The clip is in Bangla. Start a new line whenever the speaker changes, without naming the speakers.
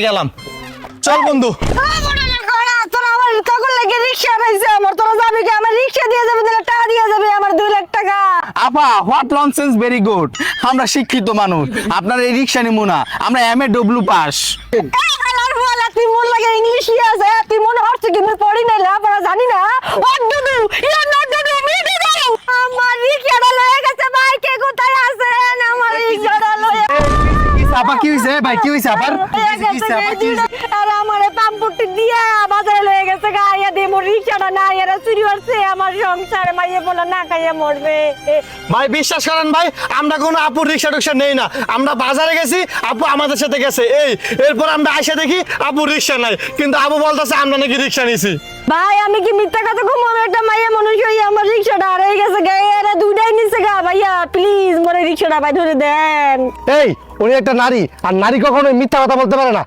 গেলাম, চল বন্ধু।
তোরা আমার কাকুর লাগে রিক্সা পাইছে আমার, তোরা যাবি কি? আমার রিক্সা দিয়ে যাবে, দিলে টাকা দিয়ে যাবে আমার 2 লাখ টাকা।
আপা, হোয়াট ননসেন্স, ভেরি গুড। আমরা শিক্ষিত মানুষ, আপনার এই রিক্সা নিমু না, আমরা MA পাস।
তুই মন লাগে ইংলিশই আছে, তুই মনে হচ্ছে কি আমি পড়ি নাই, আপনারা জানি না। What to do? You are not to do, me to do. আমার রিক্সাটা লয়ে গেছে ভাই, কে কোথায় আছেন? আমার রিক্সাটা লয়ে
আপা কি হইছে ভাই, কি হইছে আবার?
আর আমারে পাম্পুটি দিয়া বাজারে লয়ে গেছে, গাইয়া দিয়ে মোর রিক্সাটা না এরা চুরি করছে আমার সংসারে, মাইয়ে বলে না খাইয়া মরবে।
ভাই বিশ্বাস করেন ভাই, আমরা কোনো আপুর রিক্সা টুকসা নেই না। আমরা বাজারে গেছি, আপু আমাদের সাথে গেছে, এরপর আমরা আইসা দেখি আপুর রিক্সা নাই, কিন্তু আপু বলতেছে আমরা নাকি রিক্সা নিছি।
ভাই আমি কি মিথ্যা কথা কম? আমি একটা মাইয়া মানুষ হই, আমার রিক্সাটা হারিয়ে গেছে, গাইয়া দুইটাই নিছে গা। ভাইয়া প্লিজ মোরে রিক্সাটা ভাই ধরে দেন।
এই উনি একটা নারী, আর নারী কখনোই মিথ্যা কথা বলতে পারে না।